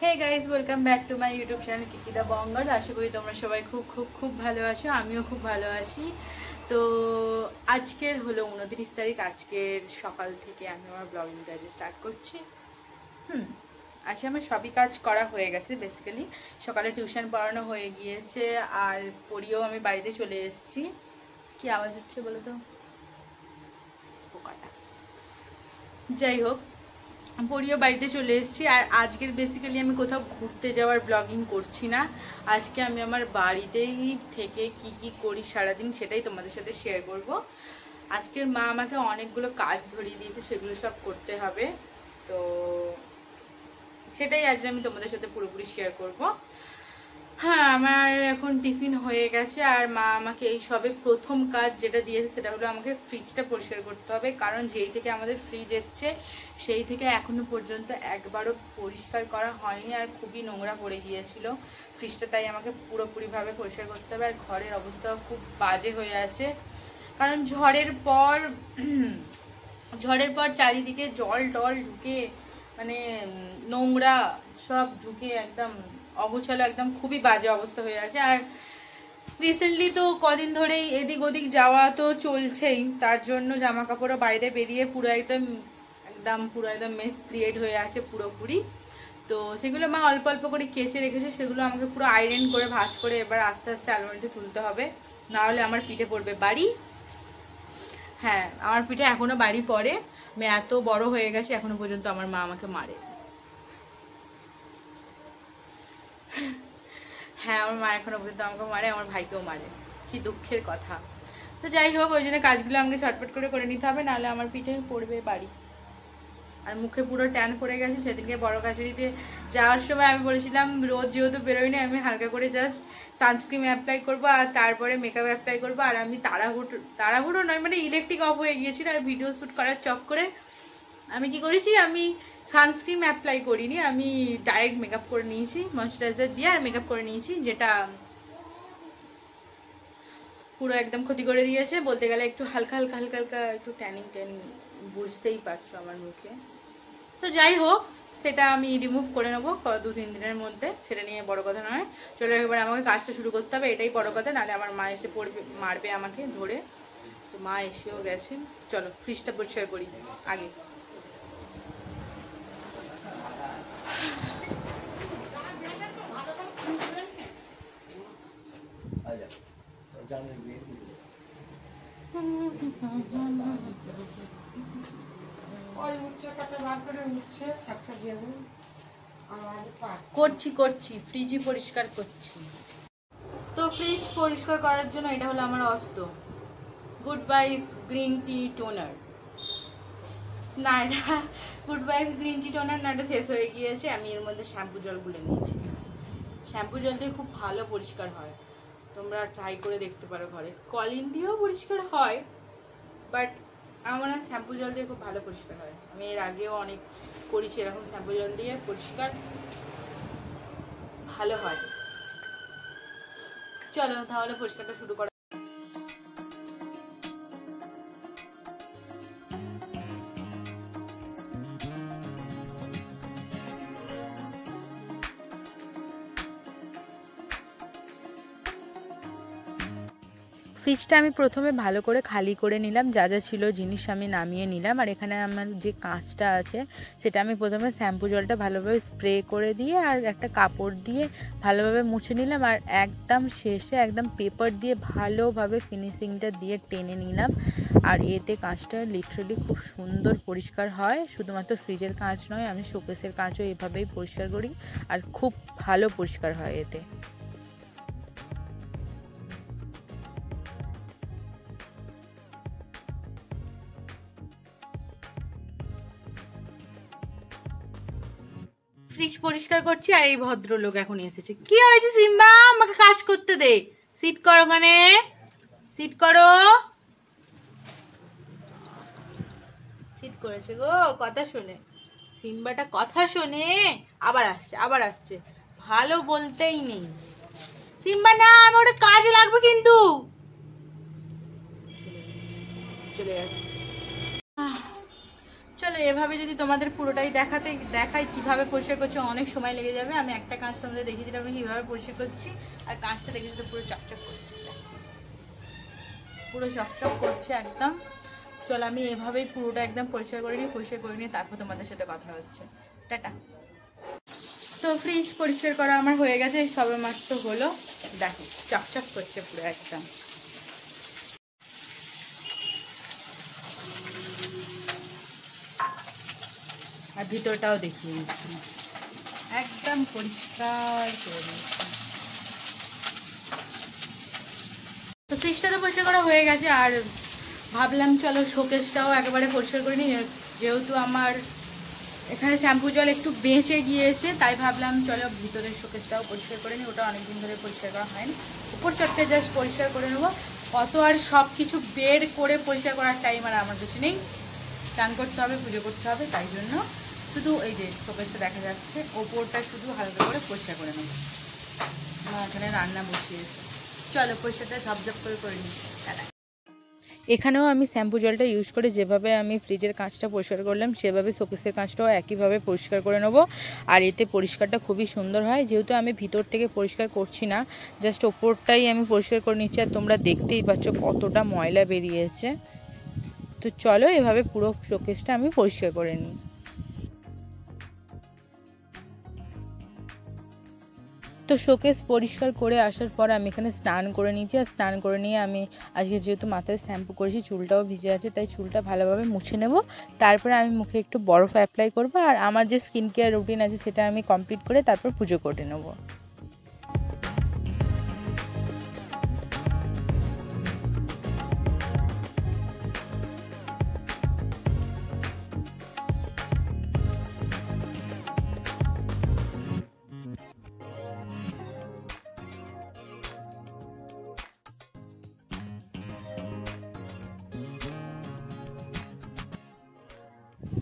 Hey guys, welcome back to my YouTube channel Kikida Bangal. আশা করি তোমরা সবাই খুব খুব খুব ভালো আছো, আমিও খুব ভালো আছি। তো আজকের হলো 29 তারিখ। আজকের সকাল থেকে আমি আমার ব্লগিংটা স্টার্ট করছি। আজকে আমার সবই কাজ করা হয়ে গেছে। বেসিক্যালি সকালে টিউশন পড়ানো হয়ে গিয়েছে, আর পড়িয়েও আমি বাড়িতে চলে এসেছি। কি আওয়াজ হচ্ছে বলো তো? পোকাটা। যাই হোক, পড়িও বাড়িতে চলে এসেছি। আর আজকের বেসিক্যালি আমি কোথাও ঘুরতে যাওয়ার ব্লগিং করছি না। আজকে আমি আমার বাড়িতেই থেকে কি কি করি সারাদিন সেটাই তোমাদের সাথে শেয়ার করব। আজকের মা আমাকে অনেকগুলো কাজ ধরিয়ে দিয়েছে, সেগুলো সব করতে হবে। তো সেটাই আজকে আমি তোমাদের সাথে পুরোপুরি শেয়ার করব। হ্যাঁ, আমার এখন টিফিন হয়ে গেছে, আর মা আমাকে এই সবে প্রথম কাজ যেটা দিয়েছে সেটা হলো আমাকে ফ্রিজটা পরিষ্কার করতে হবে। কারণ যেই থেকে আমাদের ফ্রিজ এসছে সেই থেকে এখনো পর্যন্ত একবারও পরিষ্কার করা হয়নি, আর খুবই নোংরা পড়ে গিয়েছিল ফ্রিজটা। তাই আমাকে পুরোপুরিভাবে পরিষ্কার করতে হবে। আর ঘরের অবস্থাও খুব বাজে হয়ে আছে, কারণ ঝড়ের পর চারিদিকে জল টল ঢুকে, মানে নোংরা সব ঢুকে একদম অগোছালো, একদম খুবই বাজে অবস্থা হয়ে আছে। আর রিসেন্টলি তো কদিন ধরেই এদিক ওদিক যাওয়া তো চলছেই, তার জন্য জামা কাপড়ও বাইরে বেরিয়ে পুরো একদম মেস ক্রিয়েট হয়ে আছে পুরোপুরি। তো সেগুলো মা অল্প অল্প করে কেচে রেখেছে, সেগুলো আমাকে পুরো আয়রন করে ভাঁজ করে এবার আস্তে আস্তে আলমারিতে তুলতে হবে, না হলে আমার পিঠে পড়বে বাড়ি। হ্যাঁ, আমার পিঠে এখনো বাড়ি পড়ে। আমি এত বড় হয়ে গেছে, এখনো পর্যন্ত আমার মা আমাকে মারে। হ্যাঁ, আমার মা এখনো পর্যন্ত আমাকে মারে, আমার ভাইকেও মারে। কি দুঃখের কথা। তো যাই হোক, ওই জন্য কাজগুলো আমাকে ছটপট করে নিতে হবে, নাহলে আমার পিঠে পড়বে বাড়ি। আর মুখে পুরো ট্যান পড়ে গেছে। সেদিনকে বড় কাছারিতে যাওয়ার সময় আমি বলেছিলাম রোজ যেহেতু বেরোই না, আমি হালকা করে জাস্ট সানস্ক্রিন অ্যাপ্লাই করবো আর তারপরে মেকআপ অ্যাপ্লাই করবো। আর আমি তাড়াহুড়ো নয়, মানে ইলেকট্রিক অফ হয়ে গিয়েছিল, আর ভিডিও শ্যুট করার চক্করে আমি কি করেছি, আমি সানস্ক্রিন অ্যাপ্লাই করিনি, আমি ডাইরেক্ট মেকআপ করে নিয়েছি, ময়শ্চারাইজার দিয়ে আর মেকআপ করে নিয়েছি, যেটা পুরো একদম ক্ষতি করে দিয়েছে। বলতে গেলে একটু হালকা একটু ট্যানিং বুঝতেই পারছো আমার মুখে। তো যাই হোক, সেটা আমি রিমুভ করে নেবো 2-3 দিনের মধ্যে, সেটা নিয়ে বড় কথা নয়। চলো এবার আমাকে কাজটা শুরু করতে হবে, এটাই বড় কথা, নাহলে আমার মা এসে মারবে আমাকে ধরে। তো মা এসেও গেছে, চলো ফ্রিজটা পরিষ্কার করি আগে। করছি ফ্রিজই পরিষ্কার করছি। তো ফ্রিজ পরিষ্কার করার জন্য এটা হলো আমার অস্ত্র, good vibe green tea toner. না, এটা good vibe green tea toner না, এটা শেষ হয়ে গিয়েছে। আমি এর মধ্যে শ্যাম্পু জল গুলে নিয়েছি। শ্যাম্পু জল দিয়ে খুব ভালো পরিষ্কার হয়, তোমরা ট্রাই করে দেখতে পারো ঘরে। কলিন দিয়েও পরিষ্কার হয়, বাট আমার শ্যাম্পু জল দিয়ে খুব ভালো পরিষ্কার হয়। আমি এর আগেও অনেক করেছি এরকম, শ্যাম্পু জল দিয়ে পরিষ্কার ভালো হয়। চলো তাহলে পরিষ্কারটা শুরু করা। ফ্রিজটা আমি প্রথমে ভালো করে খালি করে নিলাম, যা যা ছিল জিনিস আমি নামিয়ে নিলাম। আর এখানে আমার যে কাঁচটা আছে সেটা আমি প্রথমে শ্যাম্পু জলটা ভালোভাবে স্প্রে করে দিয়ে আর একটা কাপড় দিয়ে ভালোভাবে মুছে নিলাম। আর একদম শেষে একদম পেপার দিয়ে ভালোভাবে ফিনিশিংটা দিয়ে টেনে নিলাম। আর এতে কাঁচটা লিটারালি খুব সুন্দর পরিষ্কার হয়। শুধুমাত্র ফ্রিজের কাঁচ নয়, আমি শোকেসের কাঁচও এভাবেই পরিষ্কার করি, আর খুব ভালো পরিষ্কার হয় এতে। ফ্রিজ পরিষ্কার করছি, আর এই ভদ্রলোক এখন এসেছে। কি হয়েছে সিম্বা? আমাকে কাজ করতে দে। সিট করো, মানে সিট করো। সিট করেছে গো, কথা শোনে সিম্বাটা, কথা শোনে। আবার আসছে ভালো বলতেই নেই। সিম্বা না, আমি ওটা কাজে লাগবে কিন্তু। চলে যাচ্ছে। চলো এভাবে যদি তোমাদের পুরোটাই দেখাই কিভাবে পরিষ্কার করছি, অনেক সময় লেগে যাবে। আমি একটা কাঁচ তোমাদের দেখিয়ে দিলাম আমি কীভাবে পরিষ্কার করছি, আর কাঁচটা দেখেছি তো পুরো চকচক করছে, পুরো চকচক করছে একদম। চলো আমি এভাবেই পুরোটা একদম পরিষ্কার করে নিই, তারপর তোমাদের সাথে কথা হচ্ছে। টাটা। তো ফ্রিজ পরিষ্কার করা আমার হয়ে গেছে, সবে মাত্র হলো। দেখো চকচক করছে পুরো একদম। আর ভিতরটাও দেখিয়ে দিচ্ছি, একদম পরিষ্কার করে দিচ্ছি। তো ফ্রিজটা তো পরিষ্কার করা হয়ে গেছে, আর ভাবলাম চলো শোকেসটাও একেবারে পরিষ্কার করে নিই। যেহেতু আমার এখানে শ্যাম্পু জল একটু বেঁচে গিয়েছে, তাই ভাবলাম চলো ভিতরের শোকেসটাও পরিষ্কার করে নিই। ওটা অনেকদিন ধরে পরিষ্কার করা হয়নি, উপর চারটে জাস্ট পরিষ্কার করে নেবো। অত আর সব কিছু বের করে পরিষ্কার করার টাইম আর আমার কাছে নেই। স্নান করতে হবে, পুজো করতে হবে, তাই জন্য শুধু এই যে শোকেসটা দেখা যাচ্ছে ওপরটা শুধু হালকা করে পরিষ্কার করে নেবো। এখানে রান্না বসিয়েছে, চলো পরিষ্কারটা ঝপঝপ করে নিই। এখানেও আমি শ্যাম্পু জলটা ইউজ করে যেভাবে আমি ফ্রিজের কাঁচটা পরিষ্কার করলাম, সেভাবে শোকেসের কাঁচটাও একইভাবে পরিষ্কার করে নেবো। আর এতে পরিষ্কারটা খুবই সুন্দর হয়। যেহেতু আমি ভিতর থেকে পরিষ্কার করছি না, জাস্ট ওপরটাই আমি পরিষ্কার করে নিচ্ছি। আর তোমরা দেখতেই পাচ্ছ কতটা ময়লা বেরিয়েছে। তো চলো এভাবে পুরো শোকেসটা আমি পরিষ্কার করে নিই। তো শোকেস পরিষ্কার করে আসার পর আমি এখানে স্নান করে নিয়েছি। আর স্নান করে নিয়ে আমি আজকে যেহেতু মাথায় শ্যাম্পু করেছি, চুলটাও ভিজে আছে, তাই চুলটা ভালোভাবে মুছে নেব। তারপরে আমি মুখে একটু বরফ অ্যাপ্লাই করব, আর আমার যে স্কিন কেয়ার রুটিন আছে সেটা আমি কমপ্লিট করে তারপর পুজো করে নেব।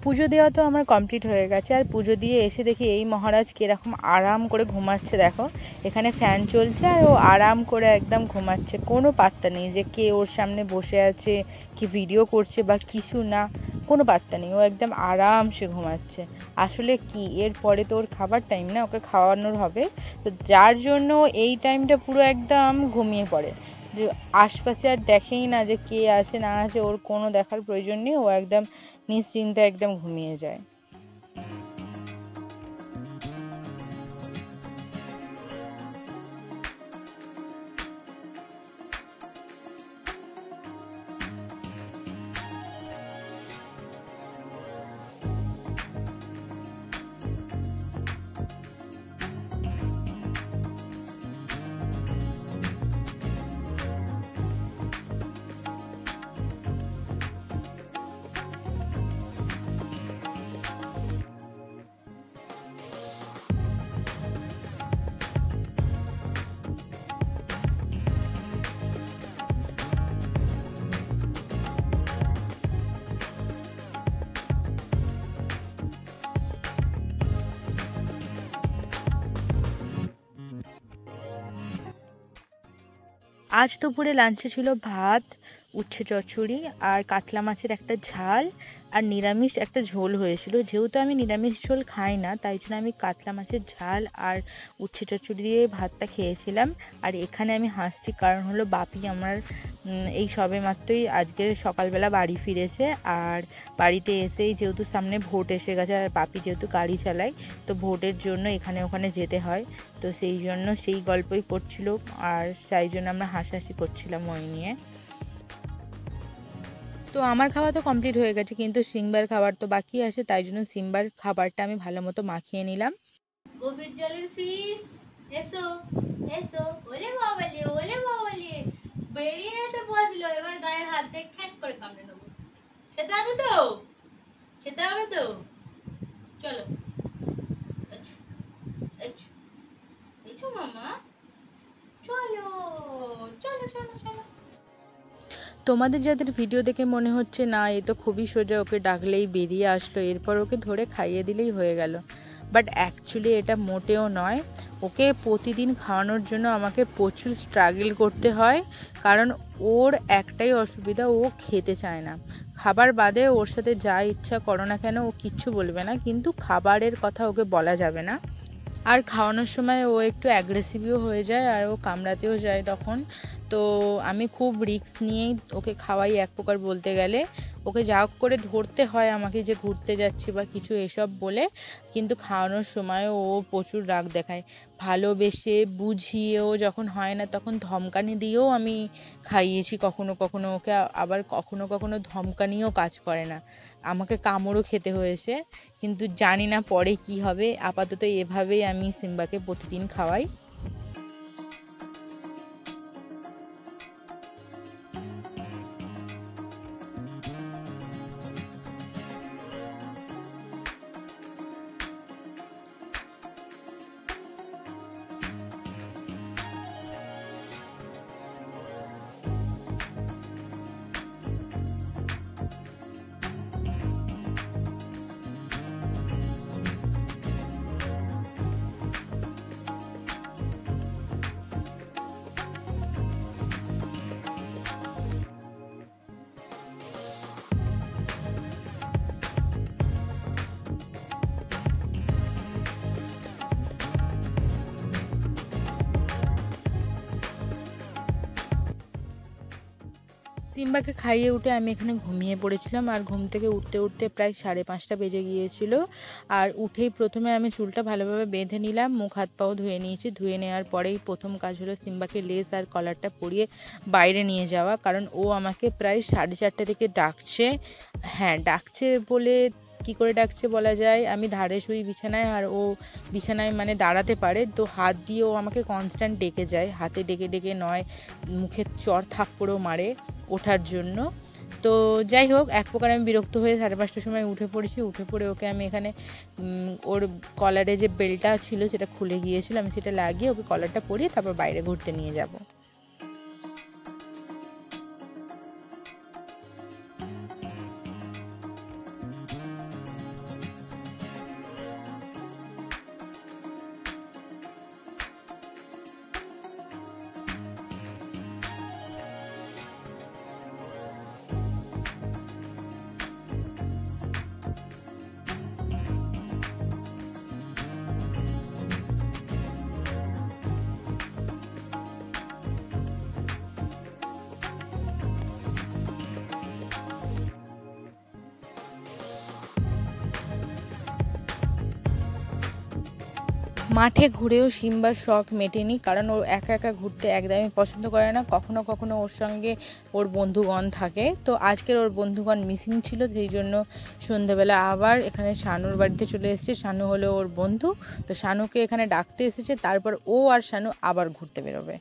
পুজো দেওয়া তো আমার কমপ্লিট হয়ে গেছে। আর পুজো দিয়ে এসে দেখি এই মহারাজ কীরকম আরাম করে ঘুমাচ্ছে। দেখো এখানে ফ্যান চলছে আর ও আরাম করে একদম ঘুমাচ্ছে, কোনো পাত্তা নেই যে কে ওর সামনে বসে আছে, কি ভিডিও করছে বা কিছু না, কোনো পাত্তা নেই। ও একদম আরামসে ঘুমাচ্ছে। আসলে কি এর পরে তো ওর খাবার টাইম না, ওকে খাওয়ানোর হবে, তো যার জন্য এই টাইমটা পুরো একদম ঘুমিয়ে পড়ে। যে আশপাশে আর দেখেই না যে কে আসে না আসে, ওর কোনো দেখার প্রয়োজন নেই, ও একদম নিশ্চিন্তে একদম ঘুমিয়ে যায়। আজ দুপুরে লাঞ্চে ছিল ভাত, উচ্ছে চচ্চড়ি আর কাতলা মাছের একটা ঝাল, আর নিরামিষ একটা ঝোল হয়েছিল। যেহেতু আমি নিরামিষ ঝোল খাই না, তাই জন্য আমি কাতলা মাছের ঝাল আর উচ্ছে চচ্চড়ি দিয়ে ভাতটা খেয়েছিলাম। আর এখানে আমি হাসছি কারণ হলো বাপি আমার এই সবে মাত্রই আজকের সকালবেলা বাড়ি ফিরেছে। আর বাড়িতে এসেই যেহেতু সামনে ভোট এসে গেছে, আর বাপি যেহেতু গাড়ি চালায়, তো ভোটের জন্য এখানে ওখানে যেতে হয়, তো সেই জন্য সেই গল্পই করছিল। আর সেই জন্য আমরা হাসাহাসি করছিলাম ওই নিয়ে। তো আমার খাওয়া তো কমপ্লিট হয়ে গেছে, কিন্তু সিম্বার খাবার তো বাকি আছে, তাই জন্য সিম্বার খাবারটা আমি ভালো মতো মাখিয়ে নিলাম। গভীর জলের ফিস, এসো এসো, ওলে বাবালে বেরিয়ে এসে বসলো, এবার গায়ে হাত দিয়ে খ্যাক করে কামড়ে নেবো। খেতে হবে তো, খেতে হবে তো, চলো এসো মামা, চলো চলো চলো চলো। তোমাদের যাদের ভিডিও দেখে মনে হচ্ছে না এ তো খুবই সোজা, ওকে ডাকলেই বেরিয়ে আসলো, এরপর ওকে ধরে খাইয়ে দিলেই হয়ে গেল, বাট অ্যাকচুয়ালি এটা মোটেও নয়। ওকে প্রতিদিন খাওয়ানোর জন্য আমাকে প্রচুর স্ট্রাগল করতে হয়, কারণ ওর একটাই অসুবিধা, ও খেতে চায় না। খাবার বাদে ওর সাথে যা ইচ্ছা করো না কেন ও কিচ্ছু বলবে না, কিন্তু খাবারের কথা ওকে বলা যাবে না। আর খাওয়ানোর সময় ও একটু অ্যাগ্রেসিভও হয়ে যায় আর ও কামড়াতেও যায় তখন। তো আমি খুব রিস্ক নিয়েই ওকে খাওয়াই এক প্রকার বলতে গেলে। ওকে যা হোক করে ধরতে হয় আমাকে যে ঘুরতে যাচ্ছি বা কিছু এসব বলে, কিন্তু খাওয়ানোর সময় ও প্রচুর রাগ দেখায়। ভালোবেসে বুঝিয়েও যখন হয় না তখন ধমকানি দিয়েও আমি খাইয়েছি কখনো কখনো ওকে, আবার কখনো কখনো ধমকানিও কাজ করে না, আমাকে কামড়ও খেতে হয়েছে। কিন্তু জানি না পরে কি হবে, আপাতত এভাবেই আমি সিম্বাকে প্রতিদিন খাওয়াই। সিম্বাকে খাইয়ে উঠে আমি এখানে ঘুমিয়ে পড়েছিলাম, আর ঘুম থেকে উঠতে উঠতে প্রায় 5:30 বেজে গিয়েছিল। আর উঠেই প্রথমে আমি চুলটা ভালোভাবে বেঁধে নিলাম, মুখ হাত পাও ধুয়ে নিয়েছি। ধুয়ে নেওয়ার পরেই প্রথম কাজ হলো সিম্বাকে লেস আর কলারটা পরিয়ে বাইরে নিয়ে যাওয়া, কারণ ও আমাকে প্রায় 4:30 থেকে ডাকছে। হ্যাঁ, ডাকছে বলে কি করে ডাকছে বলা যায়, আমি ধারে শুই বিছানায় আর ও বিছানায় মানে দাঁড়াতে পারে, তো হাত দিয়ে ও আমাকে কনস্ট্যান্ট ডেকে যায়, হাতে ডেকে ডেকে নয় মুখে চড় থাপ্পড়ও মারে ওঠার জন্য। তো যাই হোক, এক প্রকার আমি বিরক্ত হয়ে 5:30টার সময় উঠে পড়েছি। উঠে পড়ে ওকে আমি এখানে ওর কলারে যে বেল্টটা ছিল সেটা খুলে গিয়েছিল, আমি সেটা লাগিয়ে ওকে কলারটা পরিয়ে তারপর বাইরে ঘুরতে নিয়ে যাব। মাঠে ঘুরেও সিম্বার শখ মেটেনি, কারণ ও একা একা ঘুরতে একদমই পছন্দ করে না। কখনো কখনো ওর সঙ্গে ওর বন্ধুগণ থাকে, তো আজকের ওর বন্ধুগণ মিসিং ছিল, সেই জন্য সন্ধ্যেবেলা আবার এখানে শানুর বাড়িতে চলে এসেছে। শানু হলো ওর বন্ধু, তো শানুকে এখানে ডাকতে এসেছে, তারপর ও আর শানু আবার ঘুরতে বেরোবে।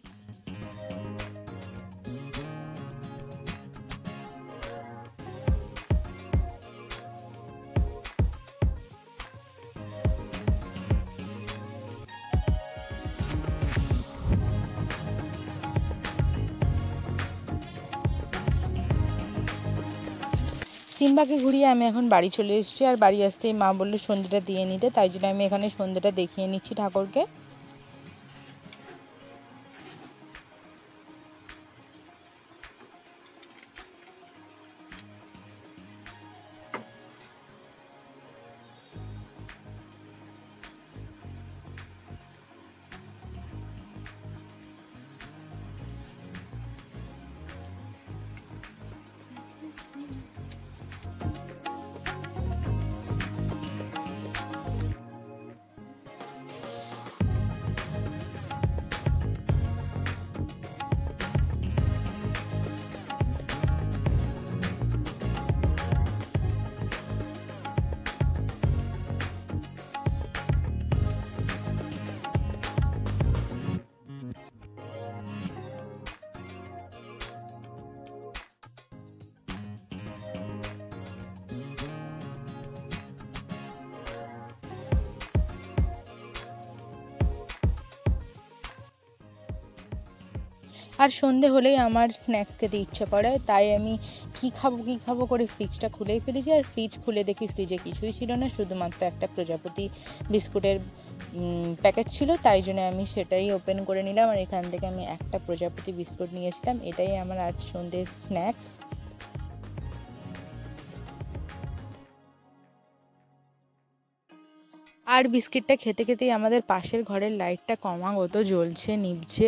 সিম্বাকে ঘুরিয়ে আমি এখন বাড়ি চলে এসেছি, আর বাড়ি আসতেই মা বললো সন্ধ্যেটা দিয়ে নিতে, তাই জন্য আমি এখানে সন্ধ্যেটা দেখিয়ে নিচ্ছি ঠাকুরকে। আর সন্ধে হলেই আমার স্ন্যাক্স খেতে ইচ্ছা করে, তাই আমি কী খাবো করে ফ্রিজটা খুলেই ফেলেছি। আর ফ্রিজ খুলে দেখি ফ্রিজে কিছুই ছিল না, শুধুমাত্র একটা প্রজাপতি বিস্কুটের প্যাকেট ছিল, তাই জন্য আমি সেটাই ওপেন করে নিলাম। আর এখান থেকে আমি একটা প্রজাপতি বিস্কুট নিয়েছিলাম, এটাই আমার আজ সন্ধ্যের স্ন্যাক্স। আর বিস্কিটটা খেতে খেতেই আমাদের পাশের ঘরের লাইটটা ক্রমাগত জ্বলছে নিভছে।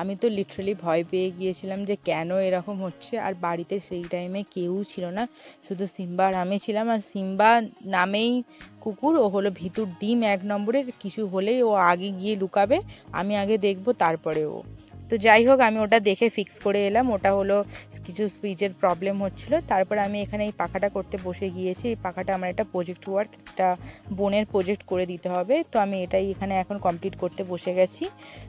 আমি তো লিটারালি ভয় পেয়ে গিয়েছিলাম যে কেন এরকম হচ্ছে। আর বাড়িতে সেই টাইমে কেউ ছিল না, শুধু সিম্বা আর আমি ছিলাম। আর সিম্বা নামেই কুকুর, ও হলো ভিতুর ডিম 1 নম্বরের। কিছু হলেই ও আগে গিয়ে লুকাবে, আমি আগে দেখবো তারপরে ও। তো যাই হোক, আমি ওটা দেখে ফিক্স করে এলাম। ওটা হলো কিছু সুইচের প্রবলেম হচ্ছিলো। তারপর আমি এখানে এই পাখাটা করতে বসে গিয়েছি। এই পাখাটা আমার একটা প্রজেক্ট ওয়ার্ক, একটা বোনের প্রজেক্ট করে দিতে হবে, তো আমি এটাই এখানে এখন কমপ্লিট করতে বসে গেছি।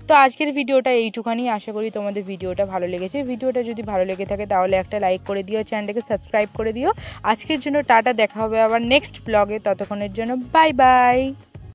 তো আজকের ভিডিওটা এইটুখানি। আশা করি তোমাদের ভিডিওটা ভালো লেগেছে। ভিডিওটা যদি ভালো লেগে থাকে তাহলে একটা লাইক করে দিও, চ্যানেলটাকে সাবস্ক্রাইব করে দিও। আজকের জন্য টাটা, দেখা হবে আবার নেক্সট ব্লগে। ততক্ষণের জন্য বাই বাই।